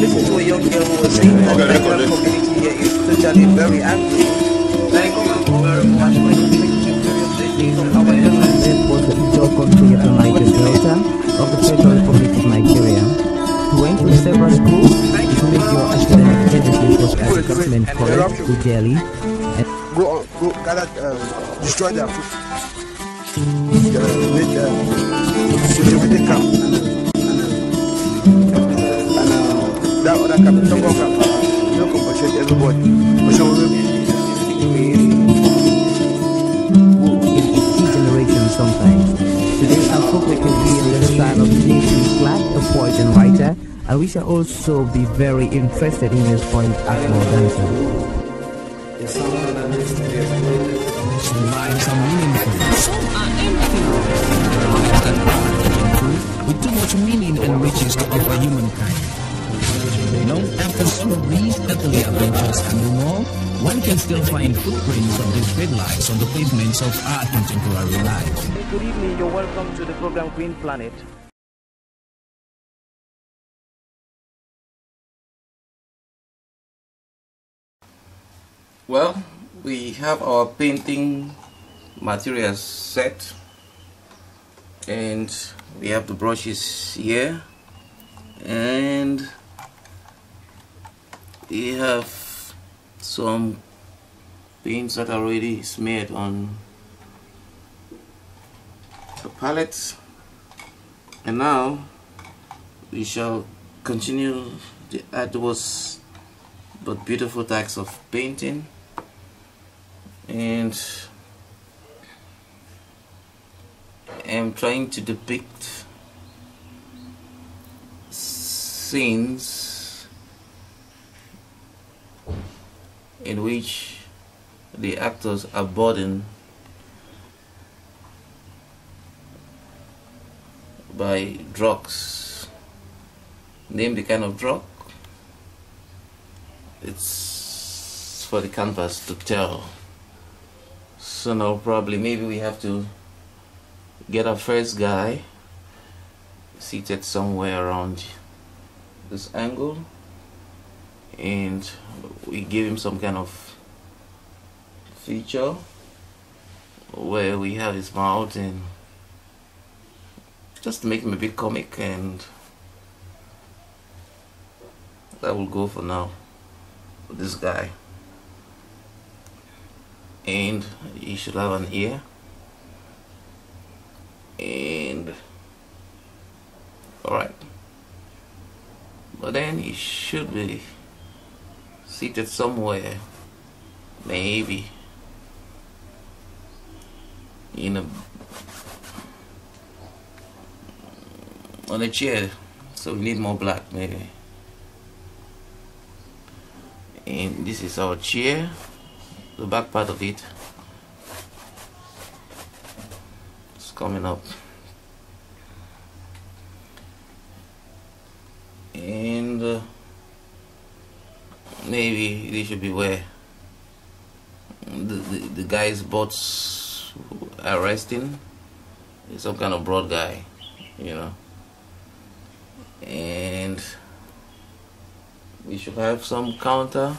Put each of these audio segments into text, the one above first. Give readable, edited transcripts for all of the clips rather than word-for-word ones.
listened to a young girl who was saying that the Nigerian community here is totally very angry. Thank you very much for your picture from our government. Was the Ijaw country of the Niger Delta of the Federal Republic of Nigeria. He went to several schools to make your academic education as the government college to Delhi. And go gather, destroy their food. Make security camp and that other camp, Togo camp, no compensate everybody. Sometimes. Today our focus will be in the style of J.P. Clark, a poet and writer, and we shall also be very interested in his point as more dancer. Some lives are meaningful, some are empty, with too much meaning and riches to offer humankind. Long after stories, earthly adventures and more, one can still find footprints of these great lives on the pavements of our contemporary life. Good evening, you're welcome to the program Green Planet. Well, we have our painting materials set, and we have the brushes here, and we have some paints that are already smeared on the palette, and now we shall continue the arduous but beautiful tasks of painting. And I'm trying to depict scenes in which the actors are burdened by drugs. Name the kind of drug. It's for the canvas to tell. So now probably maybe we have to get our first guy seated somewhere around this angle, and we give him some kind of feature where we have his mouth, and just to make him a bit comic, and that will go for now for this guy. And he should have an ear, and alright, but then he should be seated somewhere, maybe in on a chair, so we need more black maybe. And this is our chair, the back part of it is coming up, and maybe this should be where the guy's boats are resting. He's some kind of broad guy, you know, and we should have some counter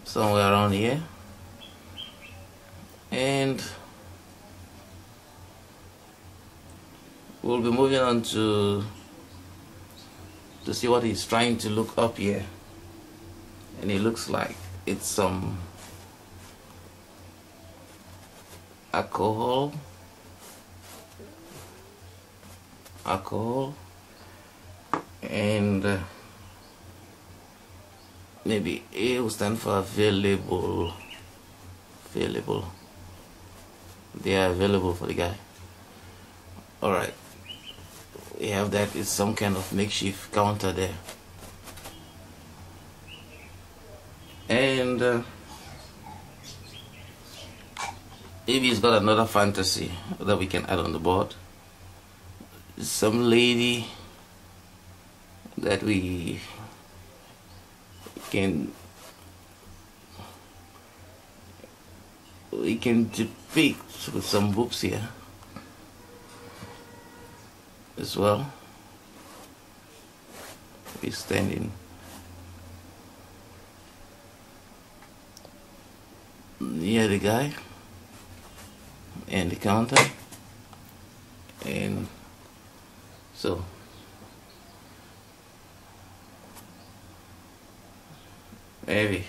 somewhere around here, and we'll be moving on to see what he's trying to look up here, and it looks like it's some alcohol, and maybe A will stand for available. They are available for the guy. Alright, we have that. It's some kind of makeshift counter there, and maybe he's got another fantasy that we can add on the board. Some lady that we can depict with some books here as well. is standing near the guy and the counter, and so maybe,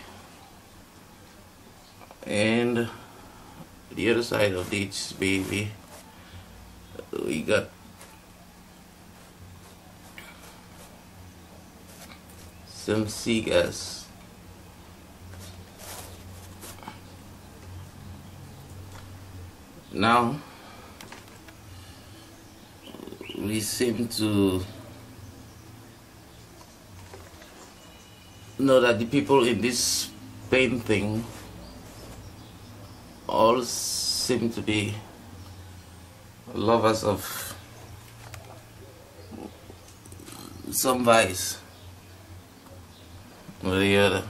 and the other side of this baby we got some cigars. Now we seem to know that the people in this painting all seem to be lovers of some vice or the other.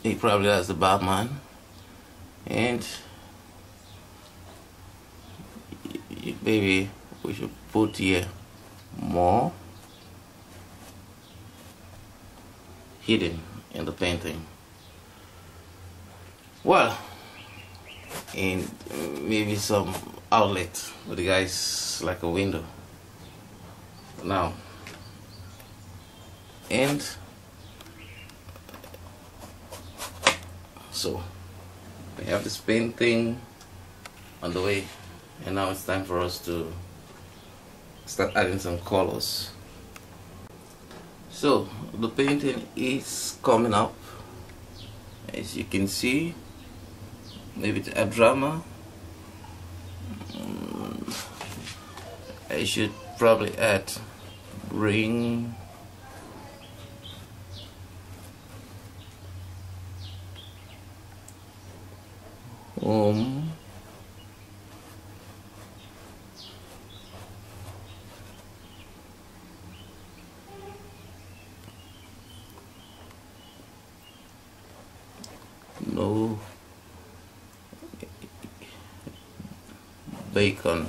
He probably has the barman, and maybe we should put here more hidden in the painting. Well, and maybe some outlet with the guys like a window now, and so we have this painting on the way, and now it's time for us to start adding some colors. So the painting is coming up, as you can see. Maybe to add drama, I should probably add bring home no bacon.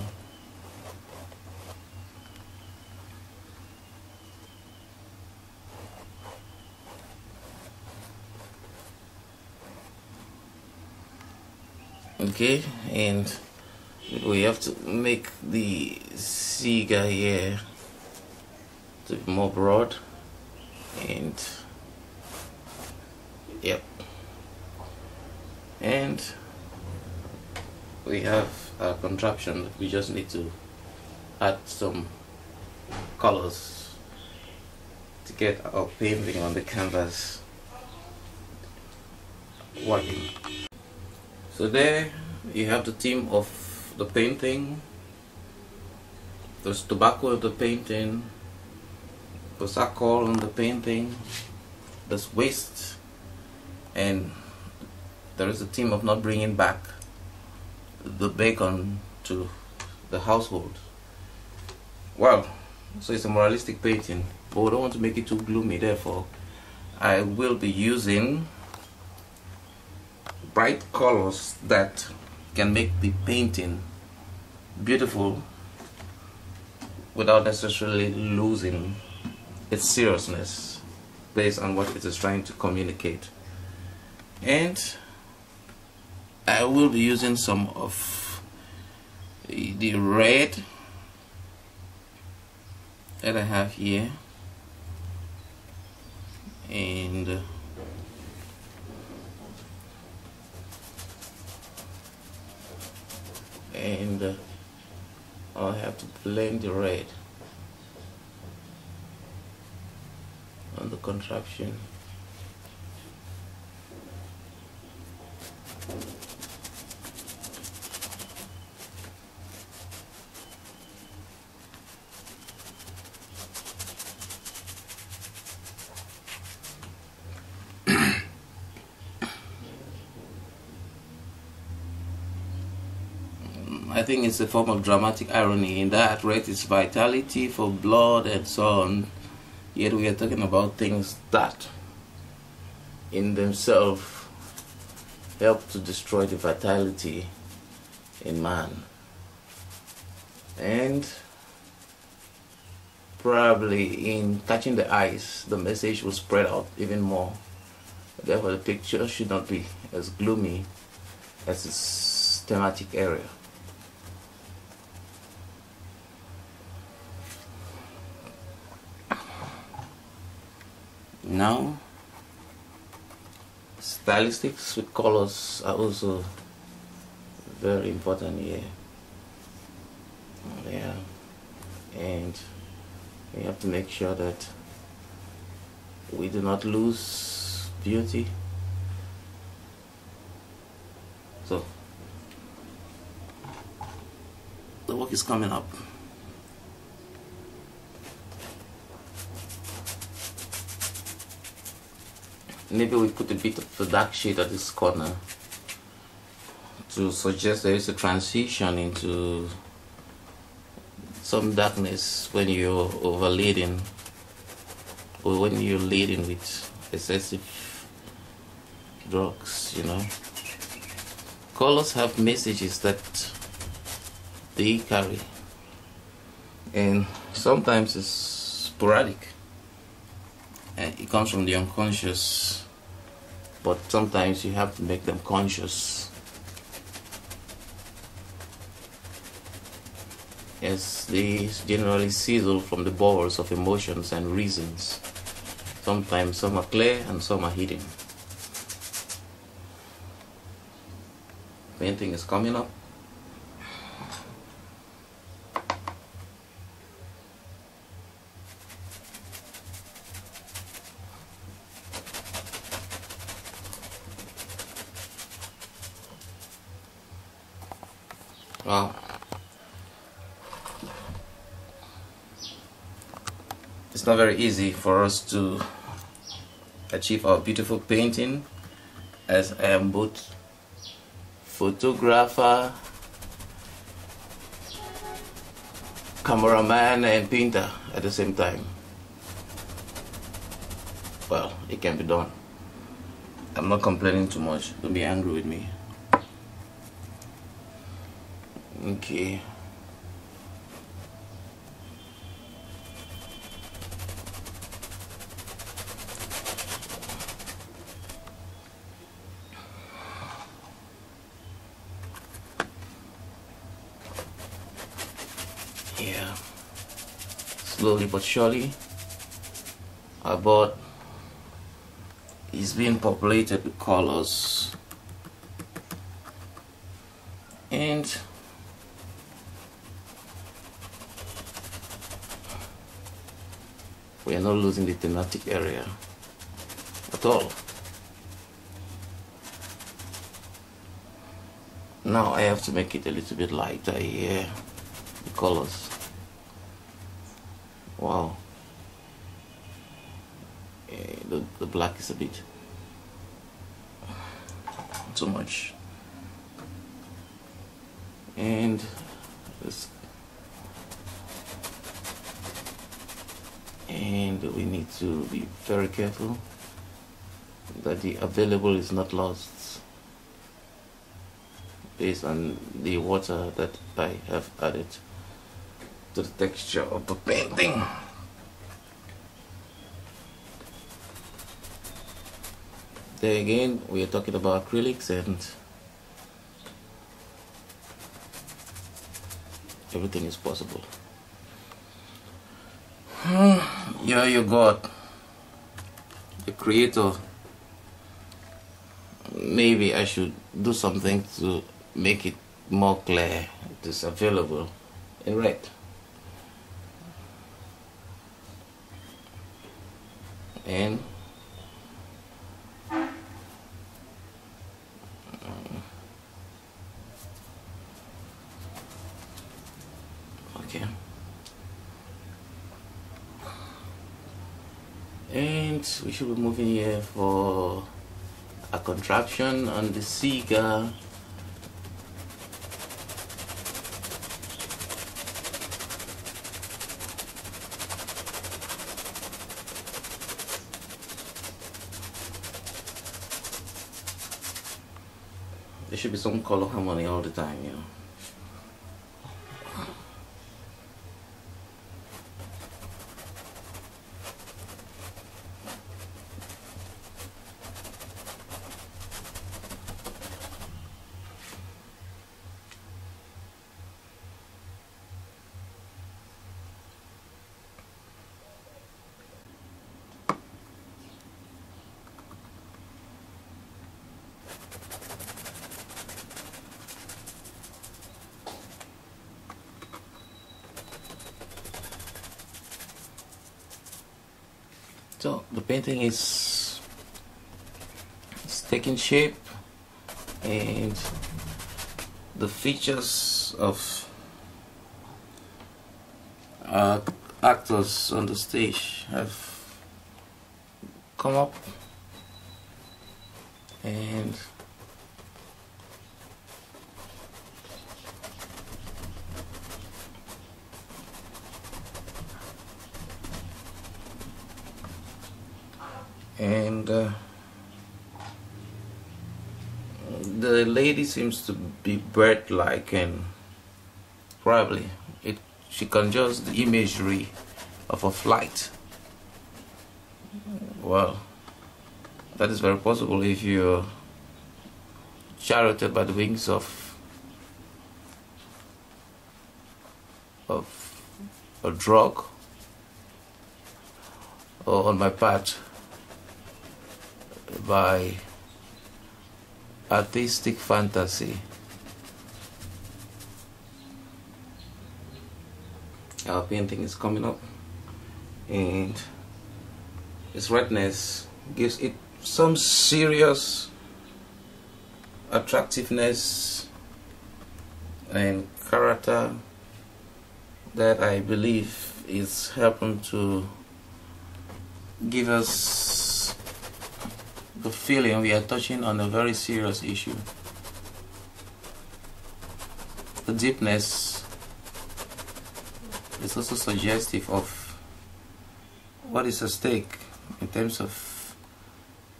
Okay, and we have to make the cigar here to be more broad, and yep, and we have a contraption. We just need to add some colors to get our painting on the canvas working. So there you have the theme of the painting. There's tobacco in the painting, there's alcohol in the painting, there's waste, and there is a theme of not bringing back the bacon to the household. Well, so it's a moralistic painting, but we don't want to make it too gloomy. Therefore, I will be using bright colors that can make the painting beautiful without necessarily losing its seriousness based on what it is trying to communicate. And I will be using some of the red that I have here, and I'll have to blend the red on the contraption. I think it's a form of dramatic irony in that red is vitality for blood and so on, yet we are talking about things that in themselves help to destroy the vitality in man, and probably in catching the eyes, the message will spread out even more. Therefore, the picture should not be as gloomy as its thematic area. Now, stylistics with colors are also very important here. Yeah, and we have to make sure that we do not lose beauty. So the work is coming up. Maybe we put a bit of a dark shade at this corner to suggest there is a transition into some darkness when you're overladen, or when you're laden with excessive drugs, you know. Colors have messages that they carry, and sometimes it's sporadic. And it comes from the unconscious, but sometimes you have to make them conscious. As they generally sizzle from the bowels of emotions and reasons. Sometimes some are clear and some are hidden. Painting is coming up. Well, it's not very easy for us to achieve our beautiful painting, as I am both photographer, cameraman and painter at the same time. Well, it can be done. I'm not complaining too much, don't be angry with me. Okay. Yeah. Slowly but surely, our board is being populated with colors, and we are not losing the thematic area at all. Now I have to make it a little bit lighter here, the colors. Wow. The black is a bit too much. And this. And we need to be very careful that the available is not lost based on the water that I have added to the texture of the painting. There again, we are talking about acrylics, and everything is possible. Yeah, you got the creator. Maybe I should do something to make it more clear. It is available in red. And okay. And we should be moving here for a contraption on the cigar. There should be some color harmony all the time, you know. So the painting is taking shape, and the features of actors on the stage have come up, and the lady seems to be bird-like, and probably she conjures the imagery of a flight. Well, that is very possible if you're charioted by the wings of a drug, or on my part by artistic fantasy. Our painting is coming up, and its redness gives it some serious attractiveness and character that I believe is helping to give us the feeling we are touching on a very serious issue. The deepness is also suggestive of what is at stake in terms of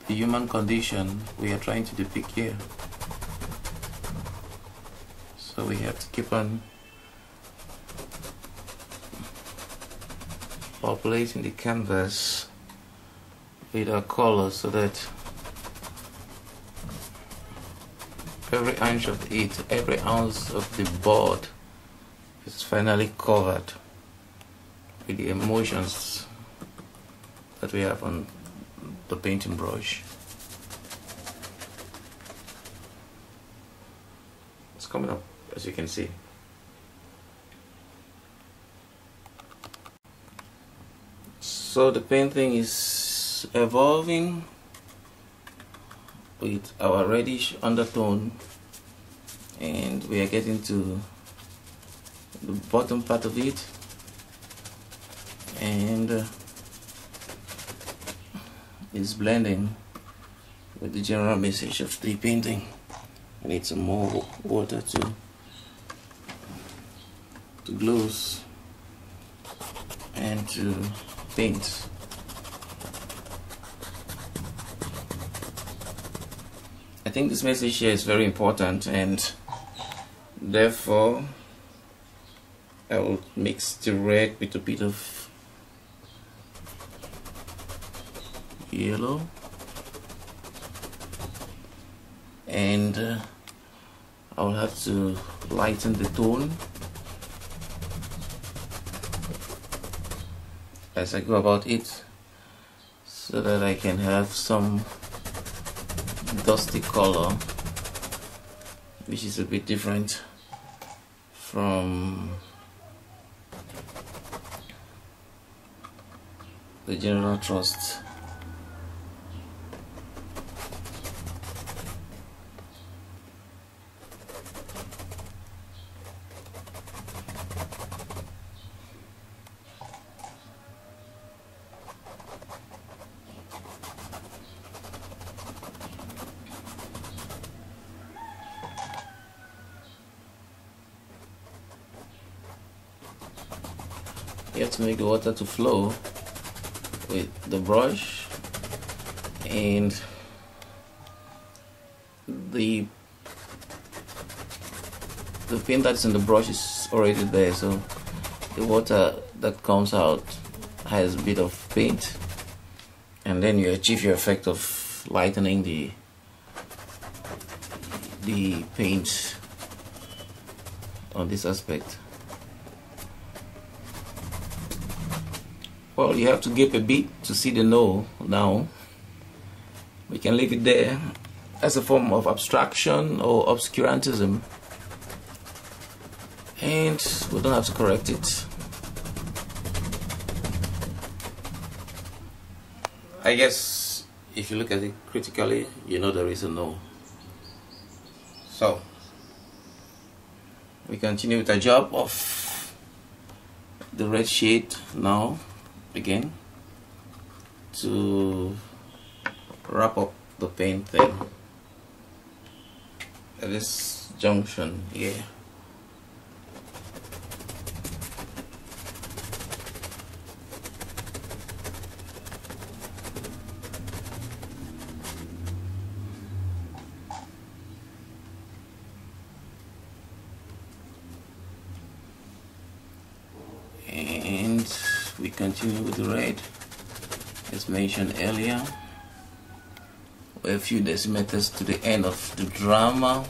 the human condition we are trying to depict here. So we have to keep on populating the canvas with our colors so that every inch of it, every ounce of the board is finally covered with the emotions that we have on the painting brush. It's coming up, as you can see. So the painting is evolving with our reddish undertone, and we are getting to the bottom part of it, and it's blending with the general message of the painting. I need some more water to gloss and to paint. I think this message here is very important, and therefore I will mix the red with a bit of yellow, and I'll have to lighten the tone as I go about it, so that I can have some dusty color, which is a bit different from the general thrust. You have to make the water to flow with the brush, and the paint that's in the brush is already there, so the water that comes out has a bit of paint, and then you achieve your effect of lightening the paint on this aspect. Well, you have to gape a bit to see the no now. We can leave it there as a form of abstraction or obscurantism, and we don't have to correct it. I guess if you look at it critically, you know there is a no. So we continue with the job of the red shade now again to wrap up the paint thing at this junction here. And we continue with the red as mentioned earlier. We're a few decimeters to the end of the drama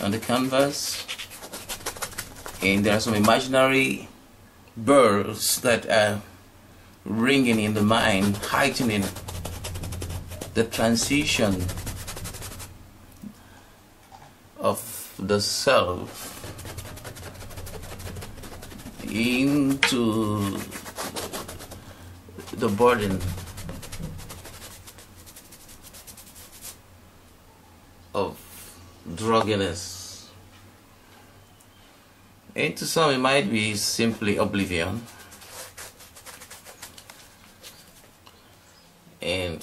on the canvas, and there are some imaginary birds that are ringing in the mind, heightening the transition of the self into the burden of drugginess. And to some it might be simply oblivion, and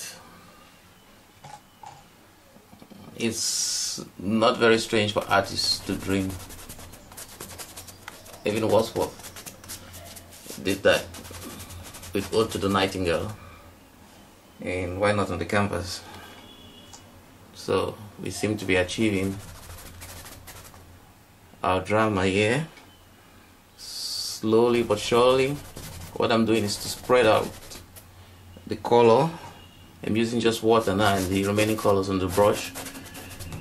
it's not very strange for artists to dream. Even Wordsworth did that with Ode to the Nightingale, and why not on the canvas? So we seem to be achieving our drama here slowly but surely. What I'm doing is to spread out the color. I'm using just water now and the remaining colors on the brush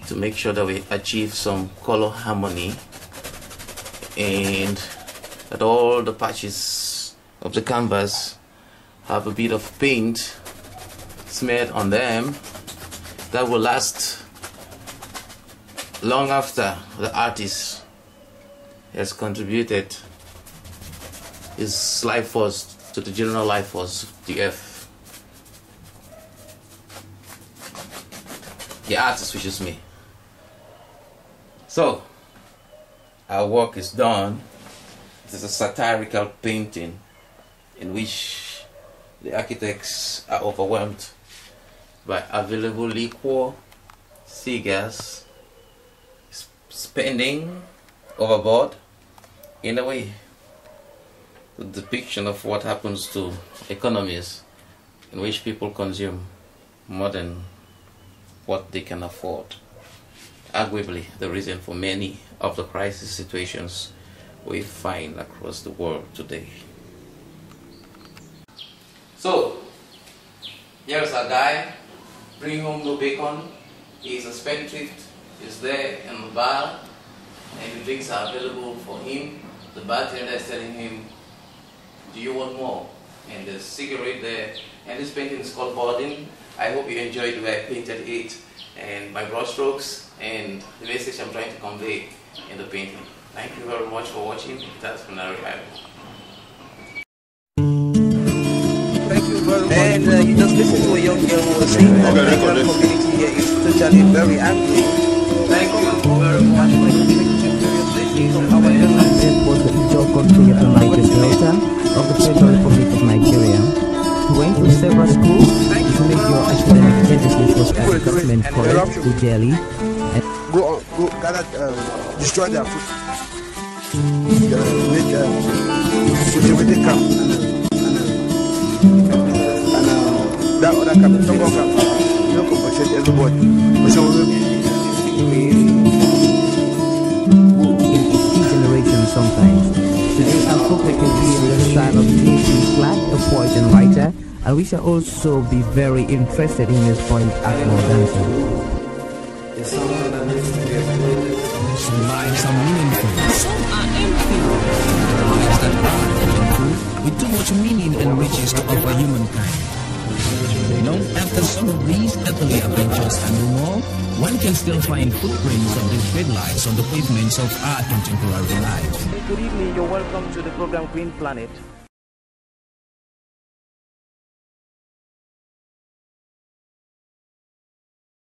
to make sure that we achieve some color harmony, and that all the patches of the canvas have a bit of paint smeared on them that will last long after the artist has contributed his life force to the general life force of the earth. The artist, which is me. So our work is done. It is a satirical painting in which the architects are overwhelmed by available liquor, cigars, spending overboard, in a way, the depiction of what happens to economies in which people consume more than what they can afford. Arguably, the reason for many of the crisis situations we find across the world today. So, here's a guy, bring home no bacon. He's a spendthrift, he's there in the bar, and the drinks are available for him. The bartender is telling him, do you want more? And there's a cigarette there, and this painting is called Boarding. I hope you enjoyed the way I painted it, and my brush strokes, and the message I'm trying to convey in the painting. Thank you very much for watching. That's been Arrey Ivo. Thank you very much. And you just listen to a young girl who was saying that the African community here is totally very angry. Thank you very much for the blessings of our This was the Ijo country of the Niger Delta of the Federal Republic of Nigeria. He went to several schools to make your academic education was as government college to Delhi. Go gather, destroy their food. Make cultivated camp. And that other camp, Tongo camp, you don't compensate everybody. Generation sometimes. Today I'm focusing on the style of T.C. Clark, a poet and writer, and we shall also be very interested in his point at more dancing. Some lives are meaningful, some are empty. Lives that are meaningful, with too much meaning and riches to offer humankind. Long after some of these earthly adventures are no more, one can still find footprints of these great lives on the pavements of our contemporary life. Good evening, you're welcome to the program Green Planet.